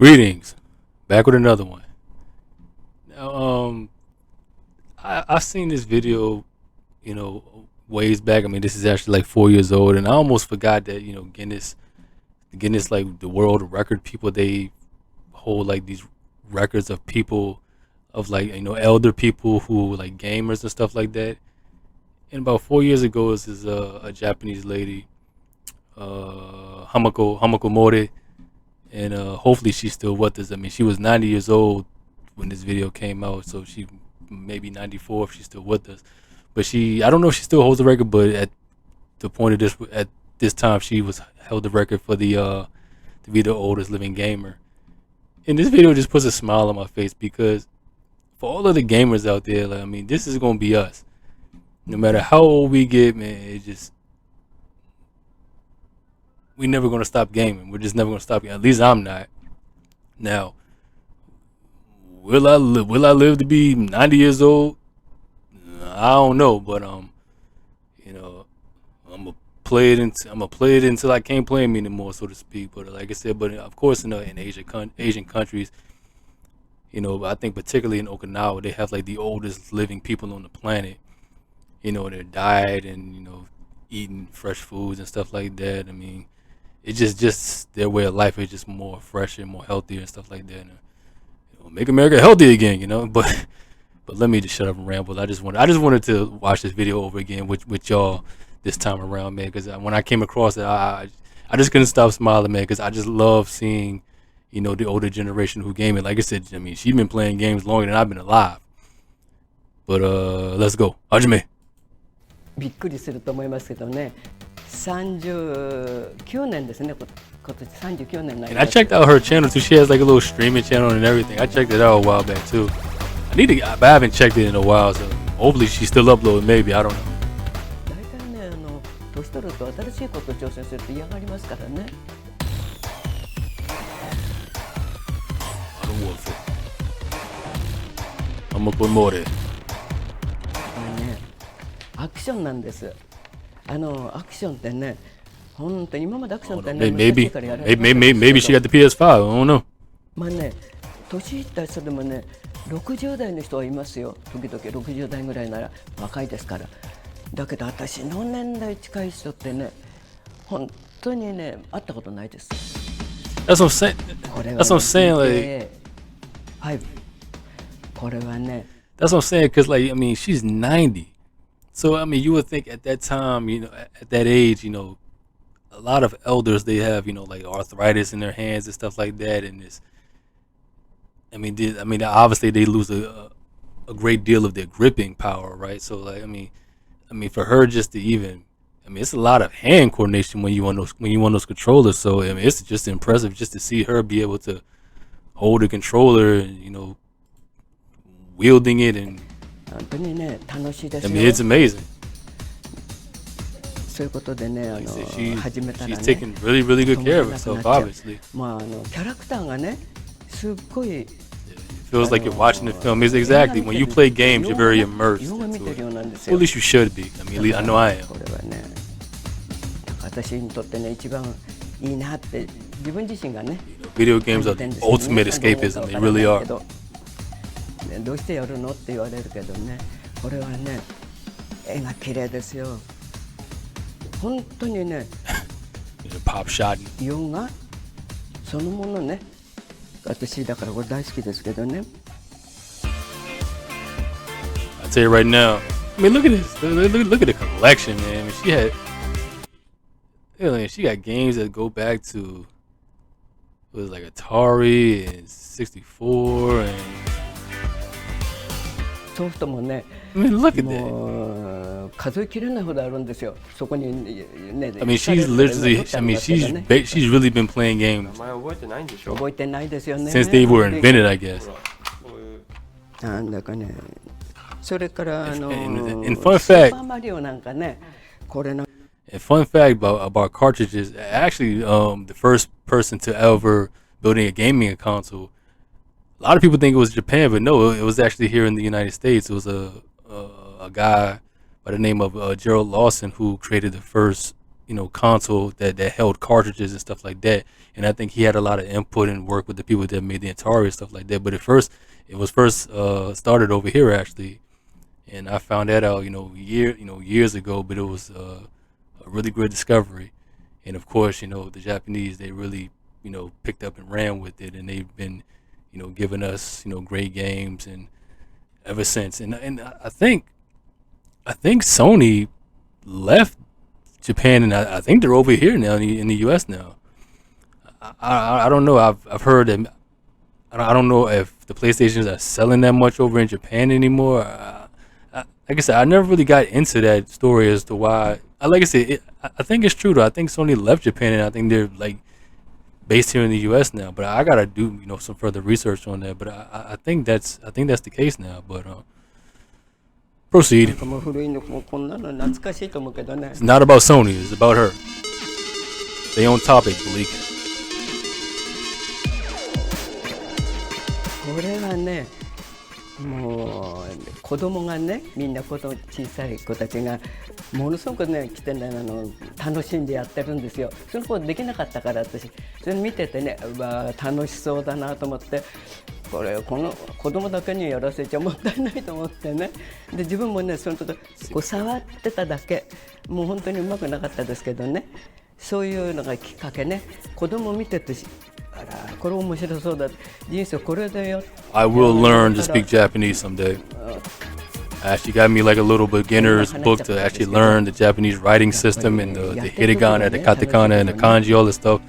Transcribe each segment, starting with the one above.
Greetings, back with another one. Now, I've seen this video, ways back. I mean, this is actually like 4 years old, and I almost forgot that Guinness, like the world record people, they hold like these records of people, of like elder people who like gamers and stuff like that. And about 4 years ago, this is a Japanese lady, Hamako Mori, and hopefully she's still with us. I mean, she was 90 years old when this video came out, so she maybe 94 if she's still with us. But I don't know if she still holds the record, but the point of this at this time, she was held the record for to be the oldest living gamer. And this video just puts a smile on my face because for all of the gamers out there, like, I mean, this is gonna be us. No matter how old we get, man, we never gonna stop gaming. We're just never gonna stop. At least I'm not. Now, will I live? Will I live to be 90 years old? I don't know, but you know, I'm gonna play it until I can't play me anymore, so to speak. But like I said, but of course, in Asian countries, I think particularly in Okinawa, they have like the oldest living people on the planet. Their diet and eating fresh foods and stuff like that. I mean, it's just their way of life is just more fresher, more healthier and stuff like that. And, make America healthy again. But let me just shut up and ramble. I just wanted to watch this video over again with y'all this time around, man. Because when I came across it, I just couldn't stop smiling, man. Because I just love seeing, the older generation who game it. Like I said, I mean, she's been playing games longer than I've been alive. But let's go, Hajime. びっくりすると思いますけどね、39年ですね、今年39年になり And I ます。checked out her channel too. She has like a little streaming channel and everything. I checked it out a while back too. But I haven't checked it in a while, so hopefully she's still uploading. Maybe, I don't know. 大体ね、年取ると新しいことを挑戦すると嫌がりますからね。Modern Warfare. I'm up with more there. これね、アクションなんです。アクションってね、本当に今までアクションってね、難しいからやられましたけど Maybe she got the PS5. I don't know. まあね、年いった人でもね、60代の人はいますよ。時々60代ぐらいなら若いですから。だけど私の年代近い人ってね、本当にね、会ったことないです。That's what I'm saying. これはね、That's what I'm saying. Like, はい。これはね、that's what I'm saying. Cause like, I mean, she's 90. So I mean, you would think at that time, at that age, a lot of elders they have, like arthritis in their hands and stuff like that, and this. Obviously they lose a great deal of their gripping power, right? So like, for her just to even, it's a lot of hand coordination when you on those controllers. So I mean, it's just impressive just to see her be able to hold a controller, and, wielding it, and 本当にね、楽しいです I よ。 mean, it's amazing. そういうことでね、Like I said, 始めたら she's ね、 taking really, really good 止 care ま of らなくな herself. っちゃう。 Obviously, まあキャラクターがね、すっごい it feels like you're watching the film. It's exactly when you play games, you're very immersed 洋画見 into てるよ it. うなんです Well, よ。 at least you should be. I mean, at least I know I am. これはね、私にとってね、一番いいなって自分自身がね、 Video games are 感じてん the ですよね。 ultimate 皆さんどう思う escapism. か They わから really ない are. けど、ね、どうしてやるのって言われるけどね、これはね、絵が綺麗ですよ。本当にね、 Pop shot. 洋画そのものね、私だからこれ大好きですけどね。 I'll tell you right now. I mean, look at this. Look at the collection, man. I mean, she got games that go back to, it was like Atari and 64, and ソフトもね、 I mean, look at that. もう数えきれないほどあるんですよ。そこにね、 I mean, she's literally. I mean, she's really been playing games 名前覚えてないんでしょ。覚えてないですよね。 since they were invented, I guess. こういうなんだかね、それからAnd ス fun ー fact, パーマリオなんかね、これの and fun fact about cartridges. Actually, the first person to ever building a gaming console. A lot of people think it was Japan, but no, it was actually here in the United States. It was a guy by the name of Gerald Lawson who created the first, console that held cartridges and stuff like that. And I think he had a lot of input and work with the people that made the Atari and stuff like that. But it was first started over here actually, and I found that out years ago. But it was a really great discovery. And of course, the Japanese, they really picked up and ran with it, and they've been giving us great games and ever since. And I think Sony left Japan, and I think they're over here now in the U.S. now. I don't know. I've heard that. I don't know if the PlayStations are selling that much over in Japan anymore. Like I said, I never really got into that story as to why. Like I said, I think it's true though. I think Sony left Japan, and I think they're like based here in the U.S. now. But I gotta do some further research on that. But I think that's the case now. But proceed. なんかもう古いのもこんなの懐かしいと思うけどね。 It's not about Sony. It's about her. Stay on topic, Bleak. これはね、もう子供がね、みんな小さい子たちがものすごくね来てね楽しんでやってるんですよ。その子できなかったから私それ見ててね、楽しそうだなと思って。この子供だけにやらせちゃもったいないと思ってね。で自分もねその時こう触ってただけ、もう本当にうまくなかったですけどね。そういうのがきっかけね。子供見ててあらこれ面白そうだ。人生これでよ。I will learn to speak Japanese someday. I actually got me like a little beginner's book to actually learn the Japanese writing system and the hiragana, the katakana, and the kanji, all this stuff.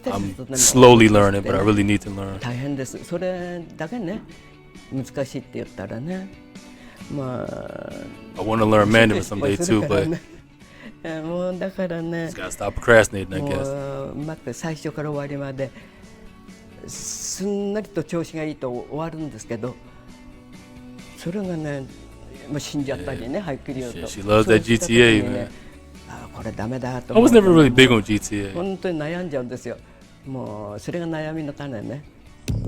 I'm slowly learning, but I really need to learn. 大変です。それだけね難しいって言ったらね。まあ。I want to learn Mandarin someday too, but もうだからね。just gotta stop procrastinating, I guess. うまく最初から終わりまですんなりと調子がいいと終わるんですけど、それがね、もう死んじゃったりね、はっきり言うと。She loves that GTA, man. これダメだと I 思 was う。never really big on GTA. 本当に悩んじゃうんですよ。もうそれが悩みの種ね。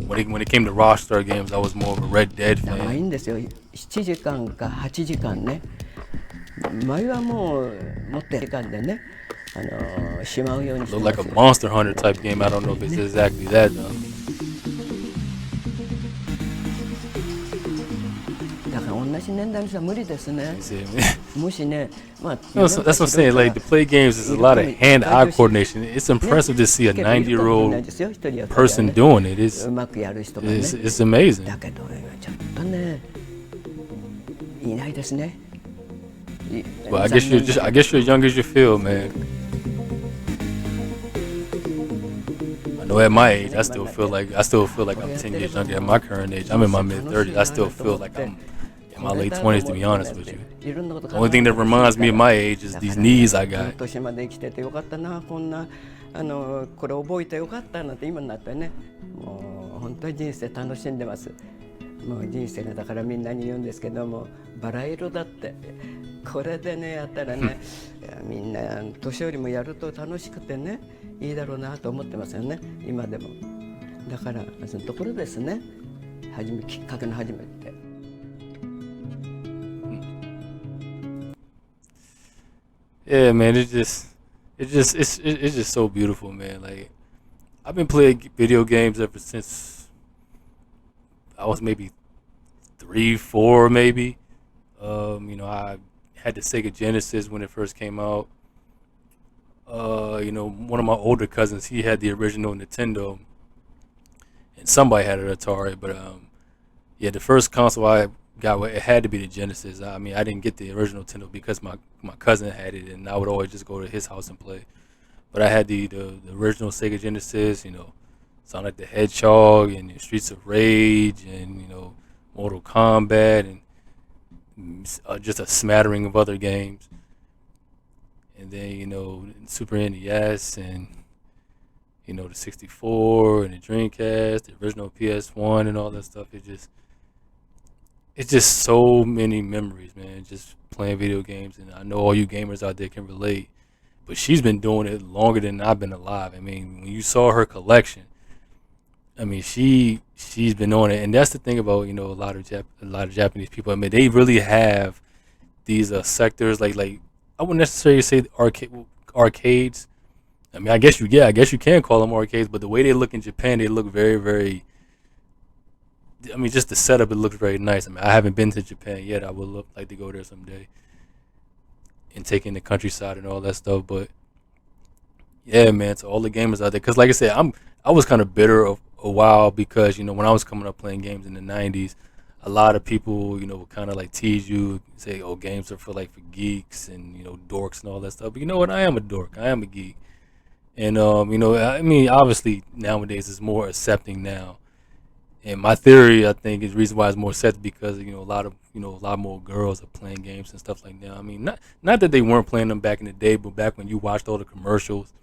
When it came to Rockstar games, I was more of a Red Dead 長い fan. んですよ。7時間か8時間ね。前はもう持って時間でね、しまうようにして Looked ま like す a Monster Hunter type game. I don't know if it's exactly that though. だから同じ年代の人は無理ですね。 You see me? もしね、まあ That's what I'm saying. Like to play games, there's a lot of hand-eye coordination. It's impressive to see a 90-year-old person doing it. うまくやる人がね。 It's amazing. だけどちょっとね、いないですね。Well, I guess you're young as you feel, man. I know at my age, I still feel like I'm 10 years younger at my current age. I'm in my mid-30s. I still feel like I'm in my late 20s, to be honest with you. The only thing that reminds me of my age is these knees I got. 年まで生きててよかったな、こんなこれ覚えてよかったなんて今になってね、もう本当に人生楽しんでます。もう人生がだからみんなに言うんですけども、バラ色だって。これでねやったらね、みんな年寄りもやると楽しくてね、いいだろうなと思ってますよね、今でも。だからそのところですね、きっかけの始めて。Yeah, man, it's just so beautiful, man. Like I've been playing video games ever since I was maybe 3, 4, maybe. I had the Sega Genesis when it first came out. One of my older cousins, he had the original Nintendo, and somebody had an Atari. But yeah, the first console I got, it had to be the Genesis. I mean, I didn't get the original Nintendo because my cousin had it, and I would always just go to his house and play. But I had the original Sega Genesis, Sonic the Hedgehog, and Streets of Rage, and Mortal Kombat, and just a smattering of other games. And then Super NES, and the 64 and the Dreamcast, the original PS1, and all that stuff. It's just so many memories, man, just playing video games. And I know all you gamers out there can relate, but she's been doing it longer than I've been alive. I mean, when you saw her collection, I mean, she's been on it. And that's the thing about, a lot of Japanese people. I mean, they really have these sectors, like I wouldn't necessarily say arcades. I mean, I guess you can call them arcades, but the way they look in Japan, they look very, very. I mean, just the setup, it looks very nice. I mean, I haven't been to Japan yet. I would like to go there someday and take in the countryside and all that stuff. But yeah, man, to all the gamers out there, because like I said, I was kind of bitter of a while because when I was coming up playing games in the '90s, a lot of people would kind of like tease you, say, "Oh, games are for geeks and dorks and all that stuff." But you know what? I am a dork. I am a geek, and I mean, obviously nowadays it's more accepting now. And my theory, I think, is the reason why it's more accepted because a lot more girls are playing games and stuff like that. I mean, not that they weren't playing them back in the day, but back when you watched all the commercials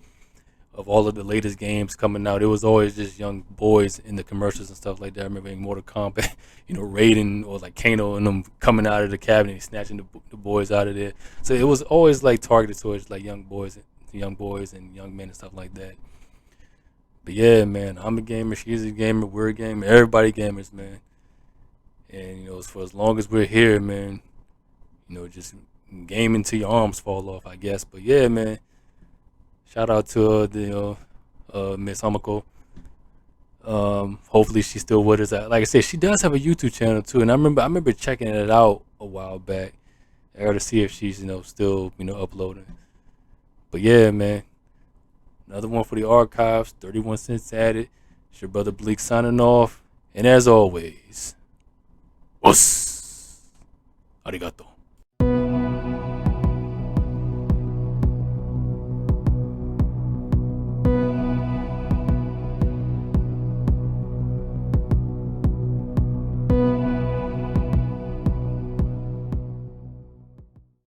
of all of the latest games coming out, it was always just young boys in the commercials and stuff like that. I remember in Mortal Kombat, Raiden or like Kano and them coming out of the cabinet and snatching the boys out of there. So it was always like targeted towards like young boys and young men and stuff like that. But yeah, man, I'm a gamer, she's a gamer, we're a gamer, everybody gamers, man. And for as long as we're here, man, just gaming till your arms fall off, I guess. But yeah, man, shout out to the Miss Hamako. Hopefully she's still with us. Like I said, she does have a YouTube channel too, and I remember checking it out a while back. I got to see if she's still uploading. But yeah, man. Another one for the archives, 31 cents added. It's your brother Bleak signing off. And as always, us. Arigato.